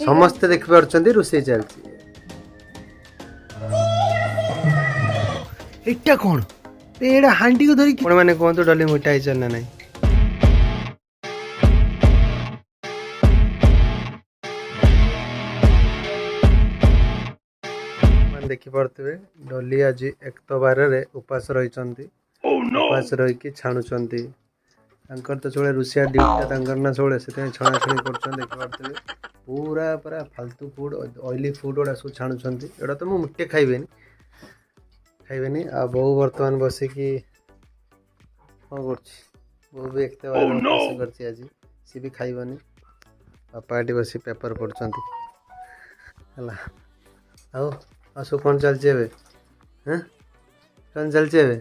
समस्ते देख पारछंती रोसे चलची एटा कोन एडा हांडी को धरी कोन माने कोन तो डली मिठाई चलना नहीं मान देखि पड़तबे डली आज एक तो बार रे उपास रहिचंती उपास रही कि छाणुचंती तांकर तो चोळे रुसिया ड्यूटी तांकर ना चोळे से छणा छणी करछन देखि पड़तबे पूरा पूरा फालतू फूड ऑयली फूड ओडा सब छाणुचंती एडा तो मु मुट्टे खाइबेनी आ बहु वर्तमान बसे कि कौन करछि बहु भी एकते बार उपास करछि आज सी भी खाइबनी पार्टी बसी पेपर पढ़छंती हला आओ आसु कौन चलछि एबे हैं कौन चलछि एबे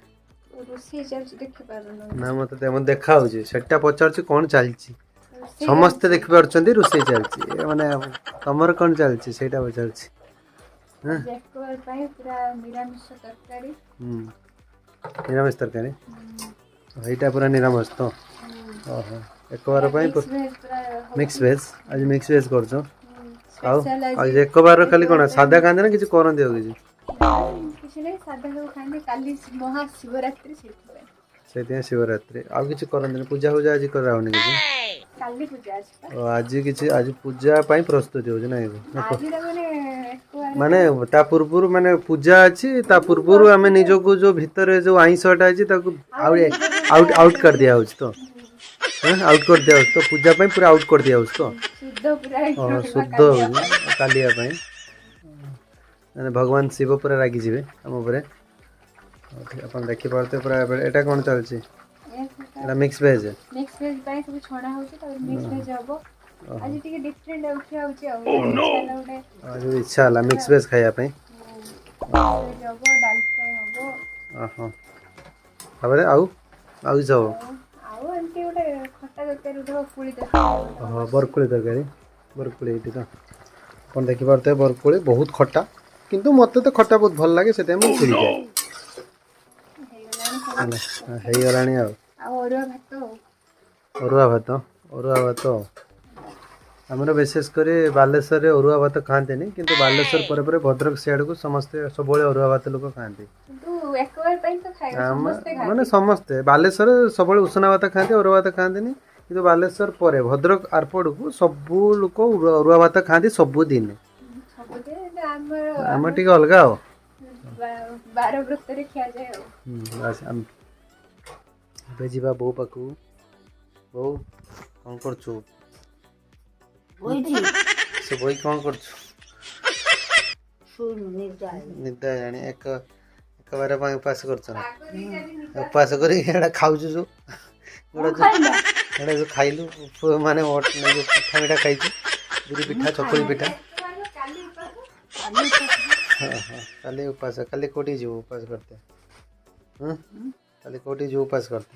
रोसे चलछि देखि पारन ना मते देखा होछि सेटा पचारछि कोन चलछि समस्त देख पारछंती रोसे चलछि माने तमर कोन चलछि सेटा पचारछि हैं एक बार पाए पूरा निरामिष तरकारी निरामिष तरकारी एटा पूरा निरामिष तो ओहो एक बार पाए मिक्स वेज आज मिक्स वेज करछो आओ आज एक बार खाली कोन सादा खांदे ना किछ करन दियो किछ नहीं सादा को खांदे काली महाशिवरात्रि से शिवरात्रि आउ किछ करन दिन पूजा पूजा आज करा होनी किछ काली पूजा आज आज किछ आज पूजा पाई प्रस्तुति हो ना आज माने ता पूर्वरु माने पूजा अछि ता पूर्वरु हमें निजो को जो भीतर जो आइंसटा अछि ताको आउट आउट कर दिया होछ तो आउट कर दिया होछ तो पूजा पाई पूरा आउट कर दिया होछ तो शुद्ध हो कालिया पाई माने भगवान शिव पूरा रागी जिवे हम ऊपर अपन देखि पड़ते पूरा एटा कोन चलछि एटा मिक्स वेज पाई सब छोड़ा होछि त मिक्स वेज हबो आज टिके डिफरेंट उठिया होछि आ आज इच्छा हला मिक्स वेज खाया पे हबो दाल फ्राई हबो आहा हमरे आउ जाओ आउ अंती ओटे खट्टा तरकारी उठो पुली तरकारी हां बरकुली तरकारी बरकुली इटी तो अपन देखि परते बरकुली बहुत खट्टा किंतु मते तो खट्टा बहुत भल लागे सेते हम पुली जाय हेई गलानी आ अरुआ भात हमर विशेष करे बालेश्वर रे अरुआ भात खाते नहीं किंतु बालेश्वर परे परे भद्रक सियाड़ को समस्ते सब बळे अरुआ भात लोक खाते किंतु एक बार पई तो खाइ समस्ते खाते माने समस्ते बालेश्वर सब बळे उषना भात खाते अरुआ भात खाते नहीं किंतु बालेश्वर परे भद्रक आरपड़ को सब लोक अरुआ भात खाते सब दिन हम टिके अलगा हो 12 व्रत रे खिया जाय बस हम बेजिबा बो पाकू बो कोन करछु से बोई कोन करछु निदा जानी एक बार पाए उपास करछ ना उपास करी एडा खाउछु जो एडा जो खाइलु माने ओट नै जो पिठा मिठा खाइछु पूरी पिठा चकुली पिठा काली उपास काली कोटी जो उपास करते काली कोटी जो उपास करते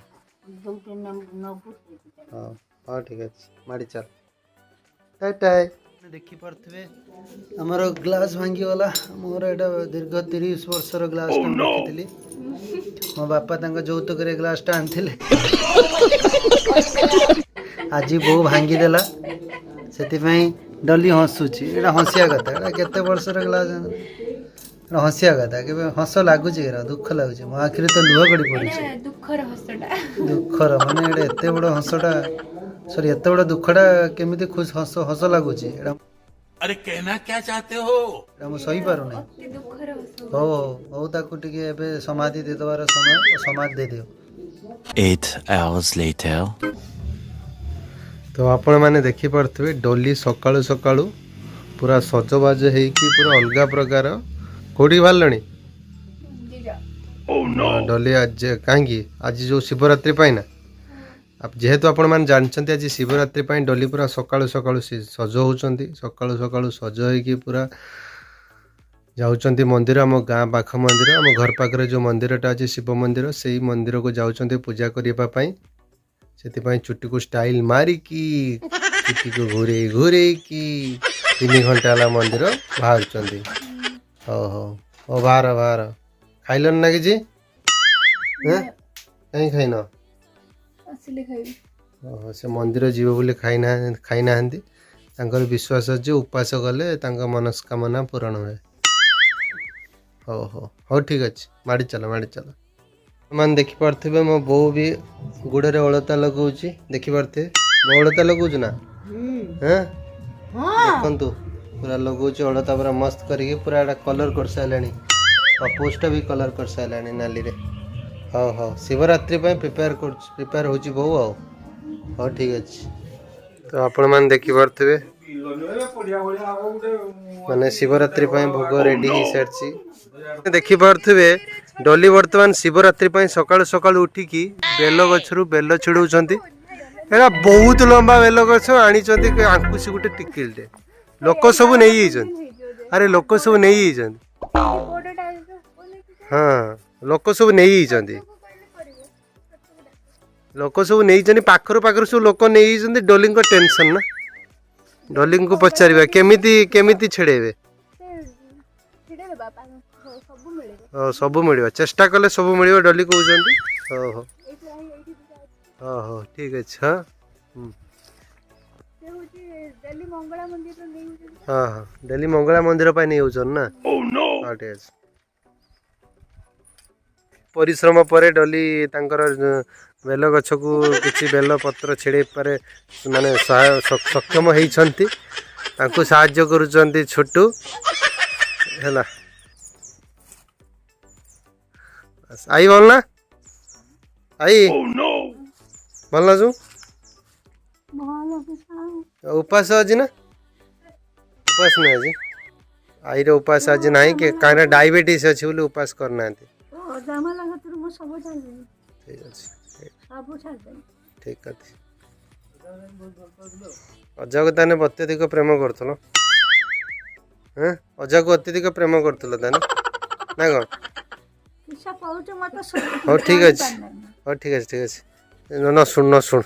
हाँ ठीक है माड़ी चल टाटा देखी पारे आमर ग्लास भांगी गला मोर एटा दीर्घ 30 वर्षर ग्लास रखी मो बापा যৌতুक ग्लास टा आनथिले आज बो भांगी देला से डली हसुची एटा हसिया कथा एटा केते वर्षर ग्लास हसिया कथा के हस लागुच दुख लगुच मो आखिर तो लुह गड़ी पड़ी दुखर माने एटा एते बड़ हसटा सॉरी एते बड़ दुखटा केमिति खुश हस लागुच अरे कहना क्या चाहते हो हम सही पारो नहीं हो हो ताकू टिके एबे समाधि दे दबार समय समाधि दे दियो 8 hours later तो आपण माने देखि परथबे डोली सकाळु सकाळु पूरा सजबाज हेकी पूरा अलगा प्रकार कोडी भालणी डोली आज कांगी आज जो शिवरात्रि पाइना अब जेहेतु आपण मान जानचंती आज शिवरात्रि पाई डोली पूरा सकाळु सकाळु सज होचंती सकाळु सकाळु सज हेकी पूरा जाउचंती मंदिर आम गाँ पाख मंदिर आम घर पाखरे जो मंदिरटा अछि शिव मंदिर से मंदिर को जाउचंती पूजा करिबा पाई से चुट्टी को स्टाइल मारी की चुट्टी को घूरे घूरे की 3 घंटा ला मंदिर बाहर चंदी ओ बाहर बाहर खाइलन ना कि कहीं खाइन असली खाइबी से मंदिर जीव बोले खाई ना ତାଙ୍କର ବିଶ୍ୱାସ ଅଛି ଉପାସ କଲେ ତାଙ୍କ ମନସ୍କାମନା ପୂରଣ ହୁଏ। ହଉ ହଉ ହଉ ଠିକ୍ ଅଛି, ମାଡ଼ି ଚାଲ ମାଡ଼ି ଚାଲ। ମାନେ ଦେଖିପାରୁଥିବେ ମୋ ବୋଉ ବି ଗୋଡ଼ରେ ଅଳତା ଲଗାଉଛି, ଦେଖିପାରୁଥିବେ ମୋ ଅଳତା ଲଗାଉଛି ନା ଦେଖନ୍ତୁ ପୁରା ଲଗାଉଛି ଅଳତା ପୁରା ମସ୍ତ କରିକି ପୁରା ଏଇଟା କଲର୍ କରିସାରିଲାଣି, ପପୋଜଟା ବି କଲର୍ କରିସାରିଲାଣି ନାଲିରେ। ହଉ ହଉ ଶିବରାତ୍ରି ପାଇଁ ପ୍ରିପେୟାର ହେଉଛି ବୋଉ ଆଉ। ହଉ ଠିକ୍ ଅଛି। ତ ଆପଣମାନେ ଦେଖିପାରୁଥିବେ ମାନେ ଶିବରାତ୍ରି ପାଇଁ ଭୋଗ ରେଡ଼ି ହେଇସାରିଛି। ଦେଖିପାରୁଥିବେ ଡଲି ବର୍ତ୍ତମାନ ଶିବରାତ୍ରି ପାଇଁ ସକାଳୁ ସକାଳୁ ଉଠିକି ବେଲ ଗଛରୁ ବେଲ ଛିଡ଼ଉଛନ୍ତି। ଏରା ବହୁତ ଲମ୍ବା ବେଲ ଗଛ ଆଣିଛନ୍ତି, ଆଙ୍କୁଶି ଗୋଟେ ଟିକିଲଟେ। ଲୋକ ସବୁ ନେଇଯାଇଛନ୍ତି, ଆରେ ଲୋକ ସବୁ ନେଇଯାଇଛନ୍ତି। ହଁ ଲୋକ ସବୁ ନେଇଯାଇଛନ୍ତି, ଲୋକ ସବୁ ନେଇଛନ୍ତି, ପାଖରୁ ସବୁ ଲୋକ ନେଇଯାଇଛନ୍ତି। ଡଲିଙ୍କ ଟେନସନ୍ ନା, ଡଲିଙ୍କୁ ପଚାରିବା କେମିତି କେମିତି ଛିଡ଼େଇବେ। ସବୁ ମିଳିବ, ଚେଷ୍ଟା କଲେ ସବୁ ମିଳିବ ଡଲି କହୁଛନ୍ତି। ହଉ ହଉ ହଉ ହଉ ଠିକ୍ ଅଛି। ହଁ ହଁ ହଁ ଡେଲି ମଙ୍ଗଳା ମନ୍ଦିର ପାଇଁ ନେଇଯାଉଛନ୍ତି ନା। ହଁ ଠିକ୍ ଅଛି। ପରିଶ୍ରମ ପରେ ଡଲି ତାଙ୍କର ବେଲ ଗଛକୁ କିଛି ବେଲ ପତ୍ର ଛିଡ଼େଇ ପାରେ ମାନେ ସକ୍ଷମ ହେଇଛନ୍ତି। ତାଙ୍କୁ ସାହାଯ୍ୟ କରୁଛନ୍ତି ଛୋଟୁ ହେଲା। ଆଇ ଭଲ ନା, ଆଇ ଭଲ ନା? ଉପାସ ଅଛି ନା? ଉପାସ ନାହିଁ ଆଜି, ଆଈର ଉପାସ ଆଜି ନାହିଁ କି କାହିଁକିନା ଡାଇବେଟିସ୍ ଅଛି ବୋଲି ଉପାସ କରିନାହାନ୍ତି। ଠିକ୍ ଅଛି ଠିକ୍ ଅଛି। ଅଜାକୁ ତାହେଲେ ଅତ୍ୟଧିକ ପ୍ରେମ କରୁଥିଲ, ଅଜାକୁ ଅତ୍ୟଧିକ ପ୍ରେମ କରୁଥିଲ ତାହେଲେ ନା କ'ଣ? ହଉ ଠିକ୍ ଅଛି, ହଉ ଠିକ୍ ଅଛି ଠିକ୍ ଅଛି। ନ ଶୁଣ ନ ଶୁଣ।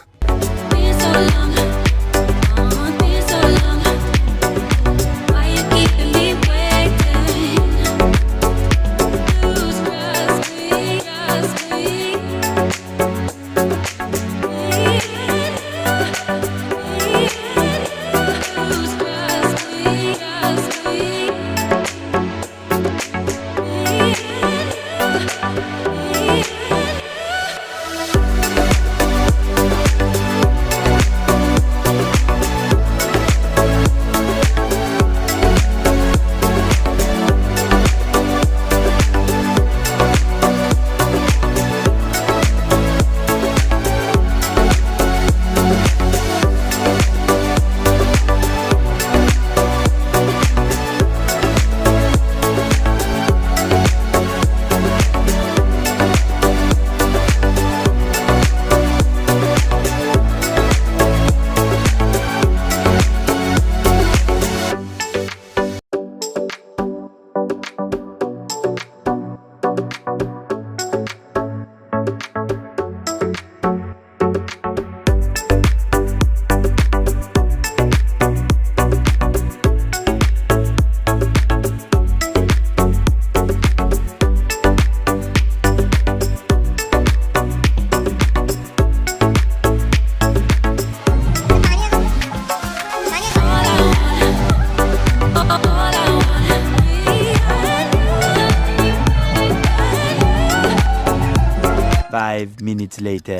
minutes later.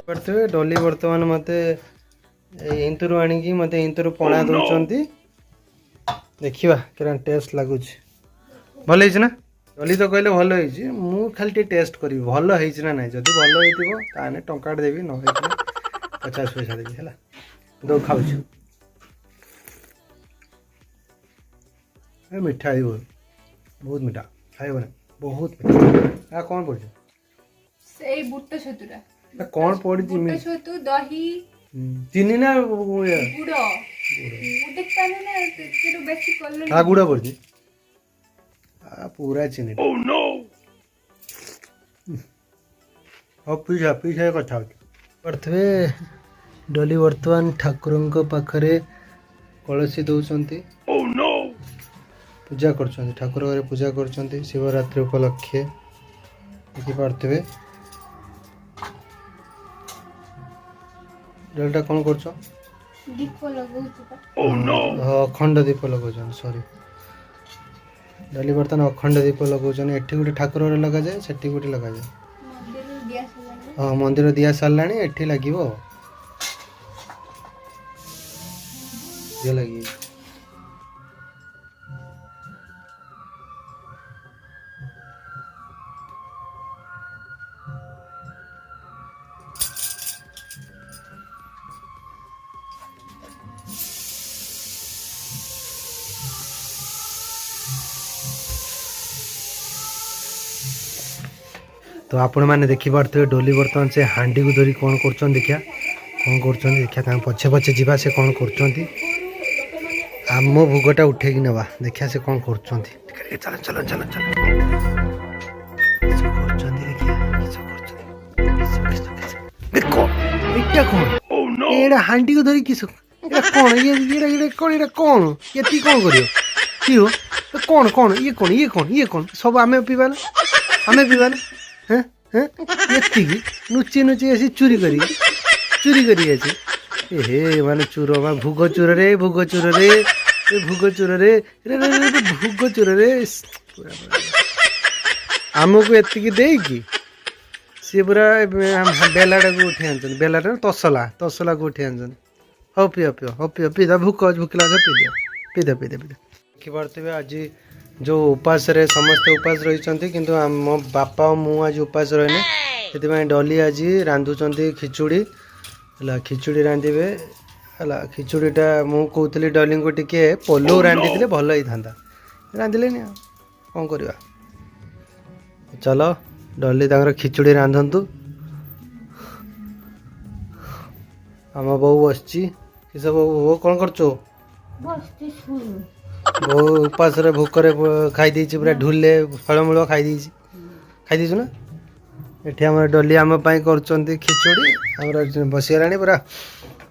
ଡଲି ବର୍ତ୍ତମାନ ମୋତେ ଇନ୍ତରୁ ଆଣିକି ମୋତେ ଇନ୍ତରୁ ପଣା ଦେଉଛନ୍ତି। ଦେଖିବା କେତେ ଟେଷ୍ଟ ଲାଗୁଛି। ଭଲ ହେଇଛି ନା? ଡଲି ତ କହିଲେ ଭଲ ହେଇଛି, ମୁଁ ଖାଲି ଟିକେ ଟେଷ୍ଟ କରିବି ଭଲ ହେଇଛି ନା ନାହିଁ। ଯଦି ଭଲ ହେଇଥିବ ତାହେଲେ ଟଙ୍କାଟେ ଦେବି, ନ ହେଇଥିଲେ 50 ପଇସା ଦେବି ହେଲା। ତ ଖାଉଛୁ ମିଠା ହେଇବ, ବହୁତ ମିଠା ଖାଇବନି, ବହୁତ ମିଠା। କ'ଣ ପଡୁଛି? ସେଇ ବୁଟ ଛତୁଟା। କ'ଣ ପଡିଛି? ବୁଟ ଛତୁ, ଦହି, ଚିନି ନା ଗୁଡ଼। ଦେଖିପାରୁନି ନା ସେଥିରୁ ବେଶୀ କଲର। ଗୁଡ଼ ପଡିଛି, ପୁରା ଚିନି। ହଉ ପିଇସା କଥା ହଉଛି କରିଥିବେ। ଡଲି ବର୍ତ୍ତମାନ ଠାକୁରଙ୍କ ପାଖରେ କଳସୀ ଦଉଛନ୍ତି, ପୂଜା କରୁଛନ୍ତି, ଠାକୁର ଘରେ ପୂଜା କରୁଛନ୍ତି ଶିବରାତ୍ରି ଉପଲକ୍ଷେ। ଦେଖିପାରୁଥିବେ। ଡଲିଟା କ'ଣ କରୁଛ? ଦୀପ ଲଗଉଛୁ ତ ଅଖଣ୍ଡ ଦୀପ ଲଗାଉଛନ୍ତି ସରି ଡଲି ବର୍ତ୍ତମାନ ଅଖଣ୍ଡ ଦୀପ ଲଗାଉଛନ୍ତି ଏଠି ଗୋଟେ ଠାକୁର ଘରେ ଲଗାଯାଏ ସେଠି ଗୋଟେ ଲଗାଯାଏ ମନ୍ଦିରରୁ ଦିଆ ସରିଲାଣି ହଁ ମନ୍ଦିର ଦିଆ ସରିଲାଣି ଏଠି ଲାଗିବ ଦିଅ ଲାଗି तो आपण मैंने देखिपे डोली बर्तमान से हांडी को धरी कौन कर देखिया कौन कर पछे पछे जीवा से कौन कर आम भोगटा उठेक नवा देखिया से कौन कर चल चल चल चल हांडी को धरी किस कौन ये कौन कौन ये कौन करियो की हो कौन कौन ये कौन सब आमे पीवा ना आमे पीवा ना हैं हैं ये नुची नुची ऐसी चोरी करी ऐसी हे माने चोर भूग चोर रे ए भूग चोर रे भूग चोर रे आमको एतिकी देकी सी पूरा बेलाटा को उठे आनछन बेलाटा तसला को उठे आनछन हो पियो पीदा भूक भूकला पी दे देखिपे आज जो उपास रे समस्त उपास रही किंतु मो बापा और मु आज उपास रही से डली आज रांधुंट खिचुड़ी है खिचुड़ी रांधे है खिचुड़ीटा मु कहती डली को टिके पलौ रांधि भल ही था रांधिले कौन करवा चलो डली खिचुड़ी रांधतु आम बो बस किस बो कौन कर बो उपास भोकर खाई पूरा ढुले फलमूल खाई ना ये आम डली आम कर खिचुड़ी आम बसीगला पूरा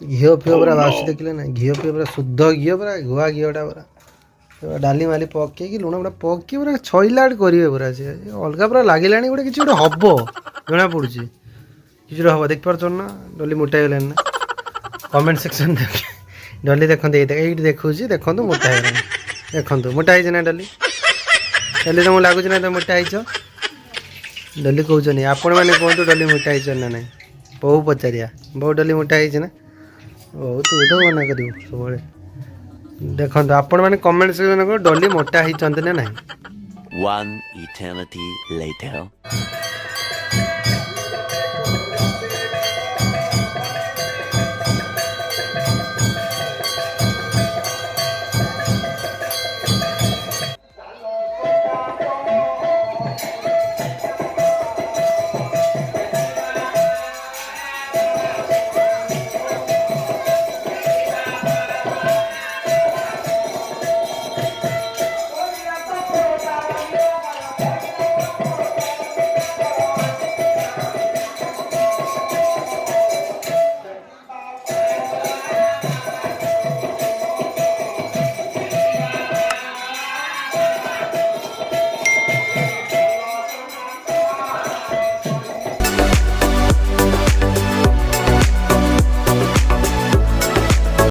घी फीओ पूरा बास देखिले ना घी फीओ पूरा शुद्ध घी पूरा गुआ घीटा पूरा डाली माली पकईकि लुण पूरा पकई पूरा छईला करेंगे पूरा से अलग पूरा लगे गोटे किसी गोटे हम जना पड़ी किसी हम देखिपार ना डली मोटा गलानी ना कमेंट सेक्शन डली देखते ये देखा देखो मोटा है देखो मोटा है ना डली डली तुमको लगुच ना तुम मोटा हो डली कहते आपण मैंने कहतु डली मोटा है ना ना बहु पचारिया बहु डली मोटा है ना बहु तू तो मना कर सब देखो आपण मैंने कमेंट सेक्शन डली मोटा होती ना ना One eternity later.